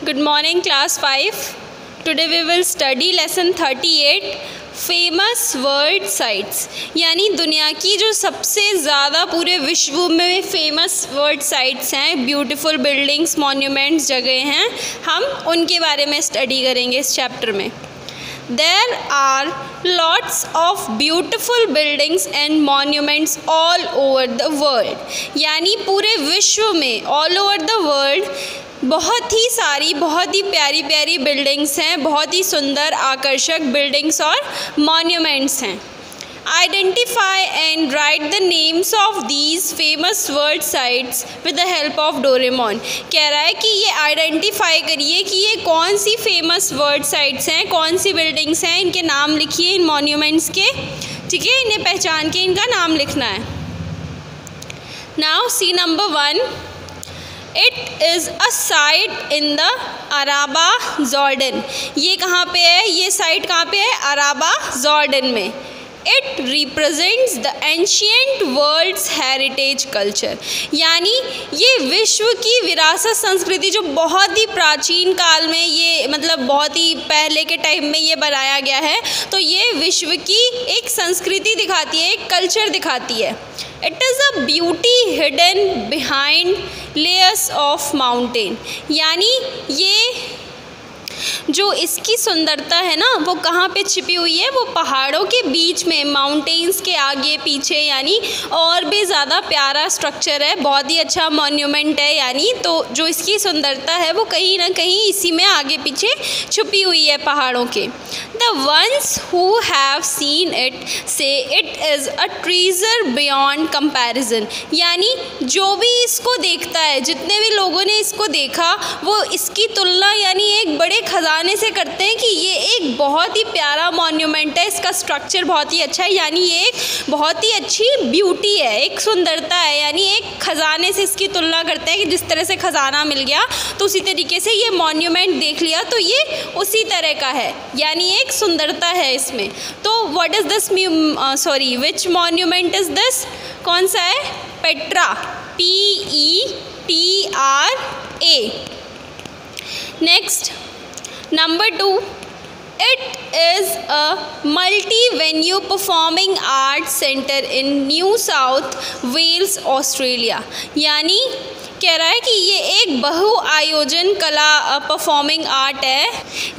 Good morning, class 5. Today we will study lesson 38 famous world sites, यानी दुनिया की जो सबसे ज़्यादा पूरे विश्व में फेमस वर्ल्ड साइट्स हैं, ब्यूटीफुल बिल्डिंग्स, मॉन्यूमेंट्स, जगह हैं, हम उनके बारे में स्टडी करेंगे इस चैप्टर में. There are lots of beautiful buildings and monuments all over the world. यानी पूरे विश्व में all over the world बहुत ही सारी बहुत ही प्यारी प्यारी बिल्डिंग्स हैं, बहुत ही सुंदर आकर्षक बिल्डिंग्स और मॉन्यूमेंट्स हैं. Identify and write the names of these famous world sites with the help of Doraemon. कह रहा है कि ये आइडेंटिफाई करिए कि ये कौन सी फेमस वर्ल्ड साइट्स हैं, कौन सी बिल्डिंग्स हैं, इनके नाम लिखिए, इन मॉन्यूमेंट्स के, ठीक है, इन्हें पहचान के इनका नाम लिखना है. Now see number 1. It is a site in the Arabah Jordan. ये कहाँ पे है, ये साइट कहाँ पे है, अराबा जॉर्डन में. It represents the ancient world's heritage culture. यानी ये विश्व की विरासत संस्कृति जो बहुत ही प्राचीन काल में ये मतलब बहुत ही पहले के टाइम में ये बनाया गया है, तो ये विश्व की एक संस्कृति दिखाती है, एक कल्चर दिखाती है. It is a beauty hidden behind layers of mountain. यानी ये जो इसकी सुंदरता है ना, वो कहाँ पे छिपी हुई है, वो पहाड़ों के बीच में, माउंटेन्स के आगे पीछे, यानी और भी ज़्यादा प्यारा स्ट्रक्चर है, बहुत ही अच्छा मॉन्यूमेंट है. यानी तो जो इसकी सुंदरता है वो कहीं ना कहीं इसी में आगे पीछे छुपी हुई है पहाड़ों के. The ones who have seen it say it is a treasure beyond comparison. यानी जो भी इसको देखता है, जितने भी लोगों ने इसको देखा, वो इसकी तुलना यानी एक बड़े खजाने से करते हैं कि ये एक बहुत ही प्यारा मॉन्यूमेंट है, इसका स्ट्रक्चर बहुत ही अच्छा है, यानी ये एक बहुत ही अच्छी ब्यूटी है, एक सुंदरता है. यानी एक खजाने से इसकी तुलना करते हैं कि जिस तरह से खजाना मिल गया तो उसी तरीके से ये मॉन्यूमेंट देख लिया तो ये उसी तरह का है, यानी एक सुंदरता है इसमें. तो what is this which monument is this, कौन सा है, Petra, PETRA. Next Number 2, it is a multi-venue performing arts center in New South Wales, Australia. यानी कह रहा है कि ये एक बहु आयोजन कला परफॉर्मिंग आर्ट है,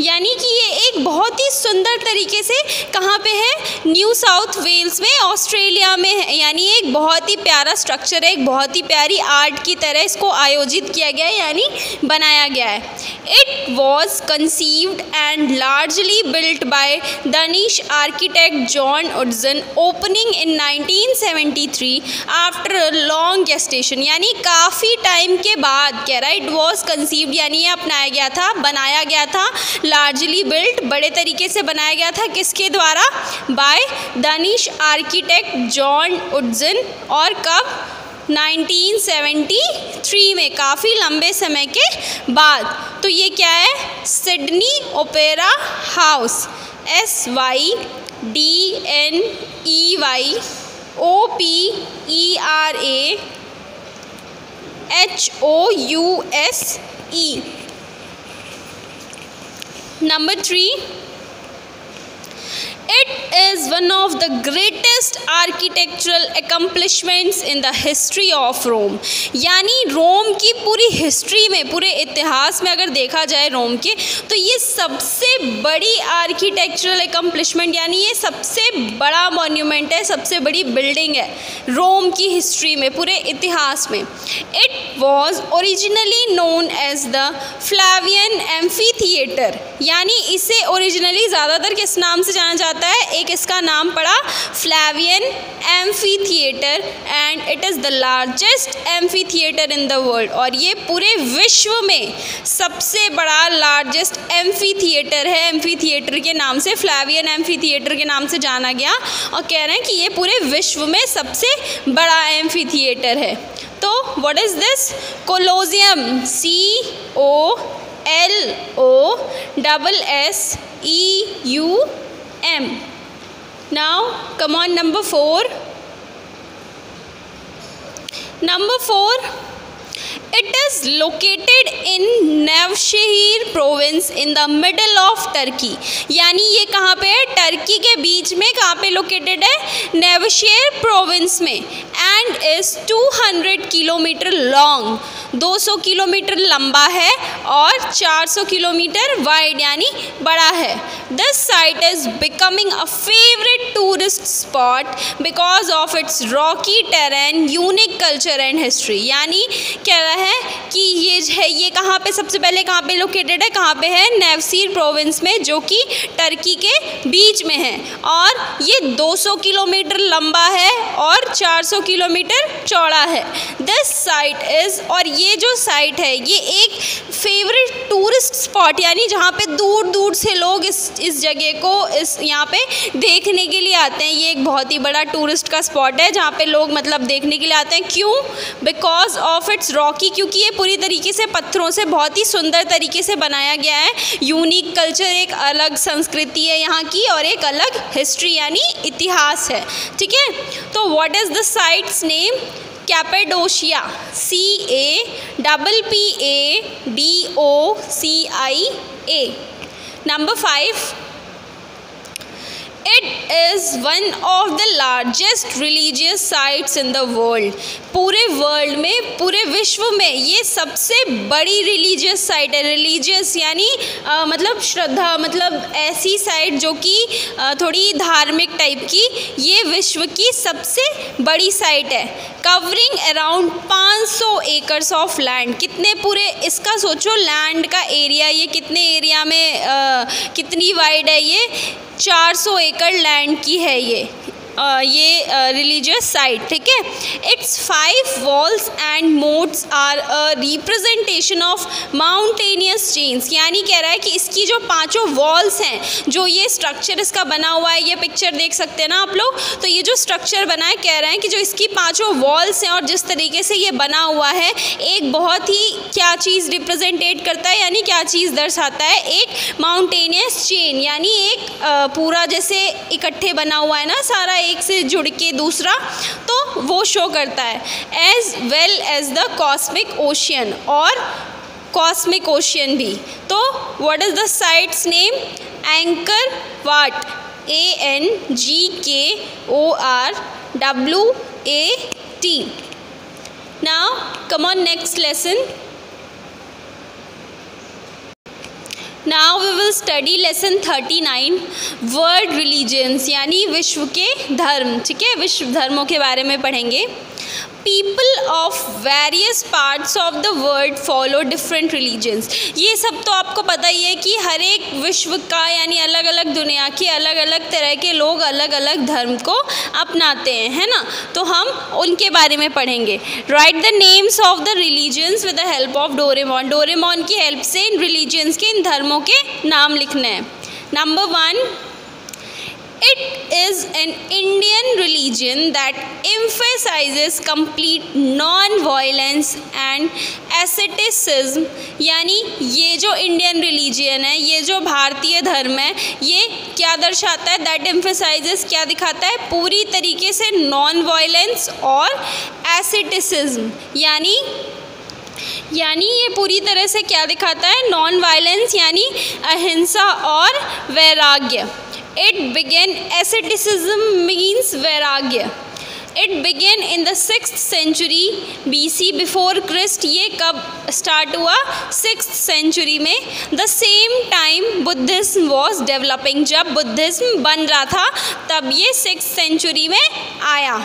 यानी कि ये एक बहुत ही सुंदर तरीके से कहाँ पे है, न्यू साउथ वेल्स में, ऑस्ट्रेलिया में है. यानी एक बहुत ही प्यारा स्ट्रक्चर है, एक बहुत ही प्यारी आर्ट की तरह इसको आयोजित किया गया है, यानी बनाया गया है. It was conceived and largely built by Danish architect John Utzon, opening in 1973 after a long gestation. यानी काफ़ी टाइम के बाद, कह रहा है इट वॉज कंसीव्ड, यानी ये अपनाया गया था, बनाया गया था, लार्जली बिल्ट, बड़े तरीके से बनाया गया था, किसके द्वारा, बाय डनिश आर्किटेक्ट जॉन उडजन. और कब, 1973 में, काफ़ी लंबे समय के बाद. तो ये क्या है, Sydney opera house, SYDNEYOPERAHOUSE. Number 3, it is one of the greatest architectural accomplishments in the history of Rome. यानी रोम की पूरी हिस्ट्री में, पूरे इतिहास में अगर देखा जाए रोम के, तो ये सबसे बड़ी आर्किटेक्चरल एकम्प्लिशमेंट, यानी ये सबसे बड़ा मॉन्यूमेंट है, सबसे बड़ी बिल्डिंग है रोम की हिस्ट्री में, पूरे इतिहास में. It was originally known as the Flavian amphitheatre. यानी इसे ओरिजिनली ज़्यादातर किस नाम से जाना जाता है, एक इसका नाम पड़ा Flavian amphitheatre, and it is the largest amphitheatre in the world. और ये पूरे विश्व में सबसे बड़ा लार्जेस्ट एम्फी थिएटर है, एम्फी थिएटर के नाम से, फ्लैवियन एम्फी थिएटर के नाम से जाना गया. और कह रहे हैं कि ये पूरे विश्व में सबसे बड़ा एम्फी थिएटर है. तो what is this, Colosseum, COLOSSEUM. Now come on, number 4. Number 4, It is located in Nevshehir Nevsehir province in the middle of Turkey, यानी ये कहाँ पे है, टर्की के बीच में कहाँ पे लोकेटेड है, नेवशीर प्रोविंस में, and is 200 kilometre long, 200 kilometre लंबा है और 400 किलोमीटर वाइड यानी बड़ा है। This site is becoming a favourite tourist spot because of its Rocky terrain, unique culture and history, यानी कह रहा है कि ये कहाँ पे सबसे पहले कहाँ पे लोकेटेड है, कहाँ पे है, नेवशीर प्रोविंस में, जो कि टर्की के बीच में है, और ये 200 किलोमीटर लंबा है और 400 किलोमीटर चौड़ा है। दिस साइट इज़, और ये जो साइट है ये एक फेवरेट टूरिस्ट स्पॉट, यानी जहाँ पे दूर दूर से लोग इस जगह को यहाँ पे देखने के लिए आते हैं। ये एक बहुत ही बड़ा टूरिस्ट का स्पॉट है जहाँ पे लोग मतलब देखने के लिए आते हैं। क्यों? बिकॉज ऑफ इट्स रॉकी, क्योंकि ये पूरी तरीके से पत्थरों से बहुत ही सुंदर तरीके से बनाया गया है। यूनिक कल्चर, एक अलग संस्कृति है यहाँ की और एक अलग हिस्ट्री यानी इतिहास है। ठीक है, तो what is the site's name? Cappadocia, CAPPADOCIA। Number 5, it is one of the largest religious sites in the world. पूरे वर्ल्ड में, पूरे विश्व में ये सबसे बड़ी रिलीजियस साइट है। रिलीजियस यानी मतलब श्रद्धा, मतलब ऐसी साइट जो कि थोड़ी धार्मिक टाइप की, ये विश्व की सबसे बड़ी साइट है। Covering around 500 acres of land. कितने पूरे, इसका सोचो लैंड का एरिया, ये कितने एरिया में कितनी वाइड है, ये 400 एकड़ लैंड की है ये रिलीजियस साइट। ठीक है, it's 5 walls and moats are a representation of mountainous chains, यानी कह रहा है कि इसकी जो 5 वॉल्स हैं, जो ये स्ट्रक्चर इसका बना हुआ है, ये पिक्चर देख सकते हैं ना आप लोग, तो ये जो स्ट्रक्चर बना है, कह रहे हैं कि जो इसकी 5 वॉल्स हैं और जिस तरीके से ये बना हुआ है, एक बहुत ही क्या चीज़ रिप्रेजेंटेट करता है, यानी क्या चीज़ दर्शाता है, एक माउंटेनियस चेन, यानी एक पूरा जैसे इकट्ठे बना हुआ है ना सारा, एक से जुड़ के दूसरा, तो वो शो करता है। As well as the cosmic ocean, और कॉस्मिक ओशियन भी। तो what is the site's name? Angkor Wat, ANGKORWAT। Now come on next lesson. Now we will study lesson 39 world religions, यानी विश्व के धर्म। ठीक है, विश्व धर्मों के बारे में पढ़ेंगे। People of various parts of the world follow different religions. ये सब तो आपको पता ही है कि हर एक विश्व का, यानी अलग अलग दुनिया के अलग अलग तरह के लोग अलग अलग धर्म को अपनाते हैं, है ना, तो हम उनके बारे में पढ़ेंगे। Right the names of the religions with the help of Doraemon. Doraemon की हेल्प से इन रिलीजन्स के, इन धर्मों के नाम लिखने हैं। Number 1, it is an Indian religion that emphasizes complete non-violence and asceticism, यानी ये जो इंडियन रिलीजियन है, ये जो भारतीय धर्म है, ये क्या दर्शाता है? दैट emphasizes क्या दिखाता है? पूरी तरीके से नॉन वायलेंस और एसेटिसिज्म, यानी ये पूरी तरह से क्या दिखाता है? नॉन वायलेंस यानी अहिंसा और वैराग्य। It began, asceticism means वैराग्य। It began in the 6th century BC before Christ। ये कब स्टार्ट हुआ? 6th century में। The same time Buddhism was developing, जब बुद्धिज्म बन रहा था तब ये 6th century में आया।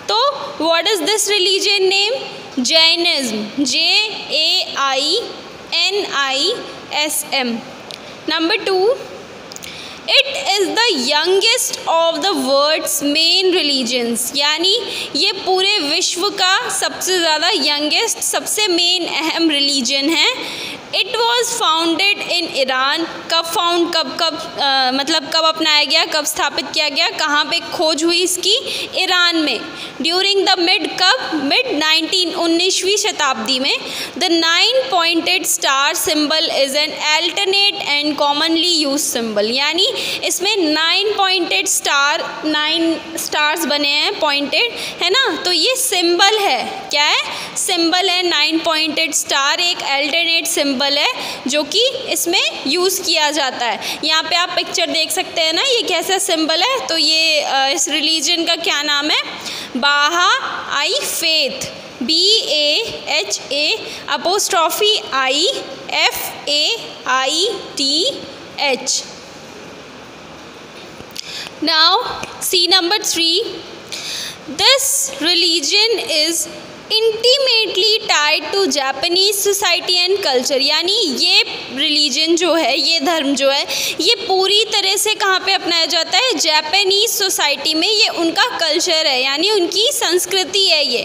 तो what is this religion name? Jainism, JAINISM। Number 2, it is the youngest of the world's main religions, यानी ये पूरे विश्व का सबसे ज़्यादा यंगेस्ट, सबसे मेन अहम रिलीजन है। It was founded in Iran. कब अपनाया गया, कब स्थापित किया गया, कहाँ पे खोज हुई इसकी? ईरान में। ड्यूरिंग द मिड 19वीं शताब्दी में। The 9 pointed star symbol is an alternate and commonly use symbol, यानी इसमें 9 पॉइंटेड स्टार, 9 स्टार्स बने हैं पॉइंटेड, है ना, तो ये सिंबल है। क्या है? सिंबल है 9 पॉइंटेड स्टार, एक अल्टरनेट सिंबल सिंबल है जो कि इसमें यूज़ किया जाता है। यहाँ पे आप पिक्चर देख सकते हैं ना, ये कैसा सिंबल है। तो ये इस रिलीजन का क्या नाम है? Baha'i faith, BAHA''IFAITH। Now see number 3. This religion is intimately tied to Japanese society and culture, यानी ये रिलीजन जो है, ये धर्म जो है, ये पूरी तरह से कहाँ पे अपनाया जाता है? जापानीज सोसाइटी में। ये उनका कल्चर है, यानी उनकी संस्कृति है ये।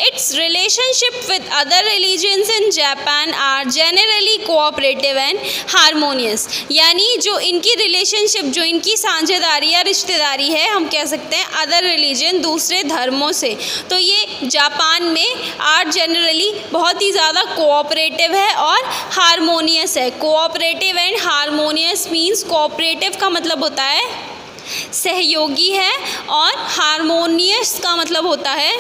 Its relationship with other religions in Japan are generally cooperative and harmonious, यानी जो इनकी रिलेशनशिप, जो इनकी साझेदारी या रिश्तेदारी है, हम कह सकते हैं अदर रिलीजन, दूसरे धर्मों से। तो ये जापान में आर्ट जनरली बहुत ही ज़्यादा कोऑपरेटिव है और हारमोनियस है। Cooperative and harmonious means, cooperative का मतलब होता है सहयोगी है और हारमोनियस का मतलब होता है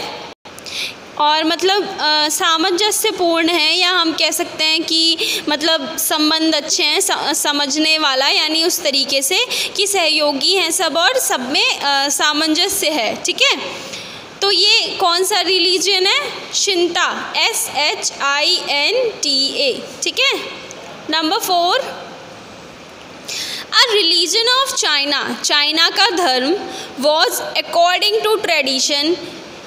और मतलब सामंजस्यपूर्ण है, या हम कह सकते हैं कि मतलब संबंध अच्छे हैं, समझने वाला, यानी उस तरीके से कि सहयोगी हैं सब और सब में सामंजस्य है। ठीक है, तो ये कौन सा रिलीजन है? शिंता, SHINTA। ठीक है। Number 4, a religion of China, China का धर्म वॉज अकॉर्डिंग टू ट्रेडिशन,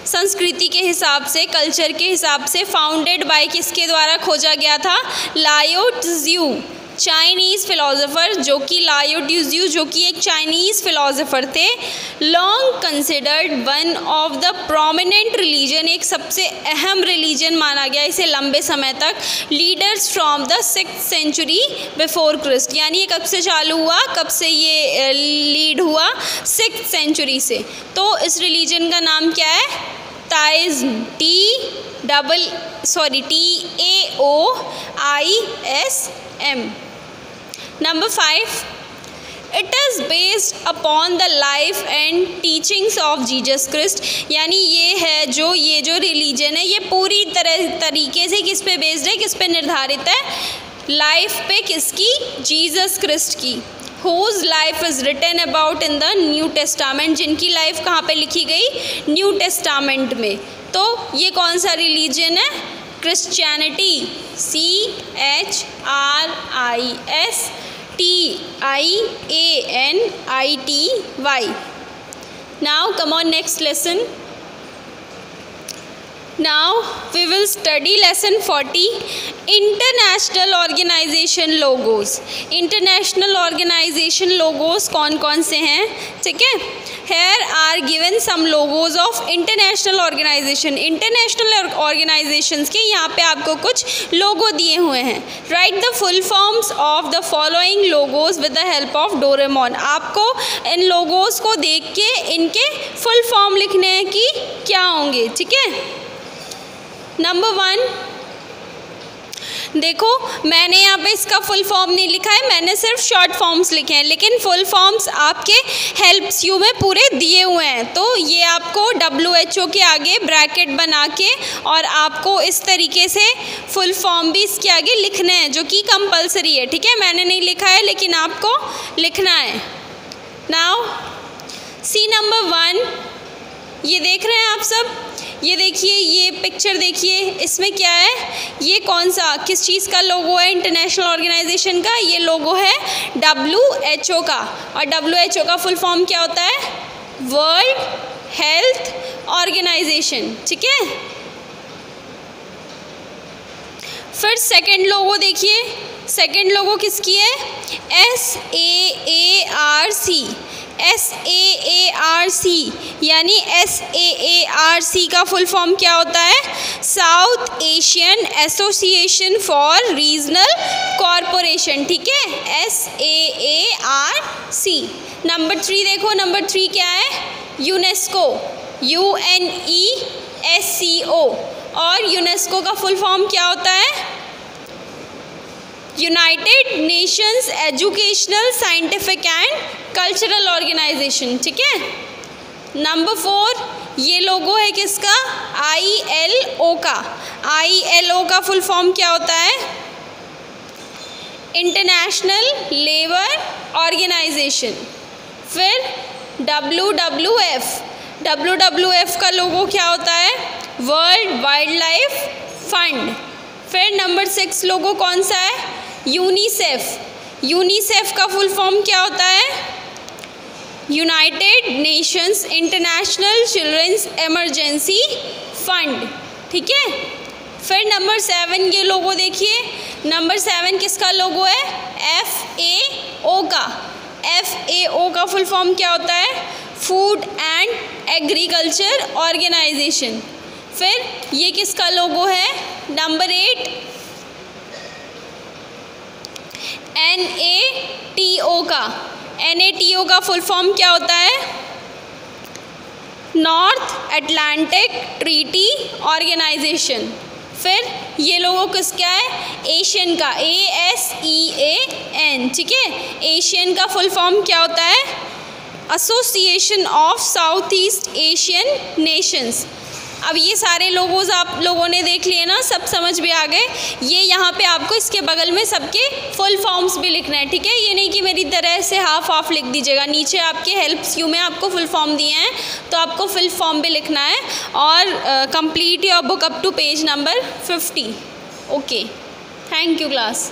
संस्कृति के हिसाब से, कल्चर के हिसाब से, फाउंडेड बाय किसके द्वारा खोजा गया था? लाओ त्ज़ू, चाइनीज़ फिलोसोफर, जो कि लाओ त्ज़ू जो कि एक चाइनीज़ फिलोसोफर थे। Long considered one of the prominent religion, एक सबसे अहम रिलीजन माना गया इसे लंबे समय तक। Leaders from the 6th century before Christ, यानी ये कब से चालू हुआ, कब से ये लीड हुआ? 6th सेंचुरी से। तो इस रिलीजन का नाम क्या है? Taoism, TAOISM। Number 5, it is based upon the life and teachings of Jesus Christ, यानी ये है जो रिलीजन है, ये पूरी तरीके से किस पे बेस्ड है, किस पे निर्धारित है? लाइफ पे, किसकी? जीसस क्रिस्ट की। Whose life is written about in the new testament, जिनकी लाइफ कहाँ पे लिखी गई? न्यू टेस्टामेंट में। तो ये कौन सा रिलीजन है? Christianity, CHRISTIANITY। Now come on, next lesson. Now we will study lesson 40, international organisation logos. International organisation logos कौन कौन से हैं? ठीक है, here are given some logos of international organisation. International organisations के यहाँ पे आपको कुछ लोगो दिए हुए हैं। Write the full forms of the following logos with the help of Doraemon. आपको इन लोगोज को देख के इनके फुल फॉर्म लिखने हैं कि क्या होंगे। ठीक है, नंबर 1 देखो, मैंने यहाँ पे इसका फुल फॉर्म नहीं लिखा है, मैंने सिर्फ शॉर्ट फॉर्म्स लिखे हैं, लेकिन फुल फॉर्म्स आपके हेल्प्स यू में पूरे दिए हुए हैं। तो ये आपको WHO के आगे ब्रैकेट बना के और आपको इस तरीके से फुल फॉर्म भी इसके आगे लिखने हैं, जो कि कंपलसरी है। ठीक है, मैंने नहीं लिखा है लेकिन आपको लिखना है। नाउ सी नंबर 1, ये देख रहे हैं आप सब? ये देखिए, ये पिक्चर देखिए, इसमें क्या है? ये कौन सा, किस चीज़ का लोगो है? इंटरनेशनल ऑर्गेनाइजेशन का। ये लोगो है WHO का, और WHO का फुल फॉर्म क्या होता है? World health organisation. ठीक है, फिर सेकंड लोगो देखिए, सेकंड लोगो किसकी है? SAARC, यानी SAARC का फुल फॉर्म क्या होता है? South Asian association for regional corporation. ठीक है, SAARC। नंबर 3 देखो, नंबर 3 क्या है? यूनेस्को, UNESCO, और यूनेस्को का फुल फॉर्म क्या होता है? United Nations educational scientific and cultural organisation. ठीक है, नंबर 4 ये लोगो है किसका? ILO का। ILO का फुल फॉर्म क्या होता है? International labour organisation. फिर WWF का लोगो क्या होता है? World wild life fund. फिर नंबर 6 लोगो कौन सा है? यूनिसेफ का फुल फॉर्म क्या होता है? United nations international children's emergency fund. ठीक है। फिर नंबर 7 ये लोगो देखिए, नंबर 7 किसका लोगो है? FAO का। FAO का फुल फॉर्म क्या होता है? Food and agriculture organisation. फिर ये किसका लोगो है? नंबर 8 NATO का। NATO का फुल फॉर्म क्या होता है? North Atlantic treaty organisation. फिर ये लोगो किसका है? एशियन का। ASEAN। ठीक है। एशियन का फुल फॉर्म क्या होता है? Association of south east Asian Nations. अब ये सारे लोगोज आप लोगों ने देख लिए ना, सब समझ में आ गए। ये यहाँ पे आपको इसके बगल में सबके फुल फॉर्म्स भी लिखना है। ठीक है। ये नहीं कि मेरी तरह से हाफ लिख दीजिएगा। नीचे आपके हेल्प्स यू में आपको फुल फॉर्म दिए हैं, तो आपको फुल फॉर्म भी लिखना है। और complete your book up to page number 50। Okay, thank you class.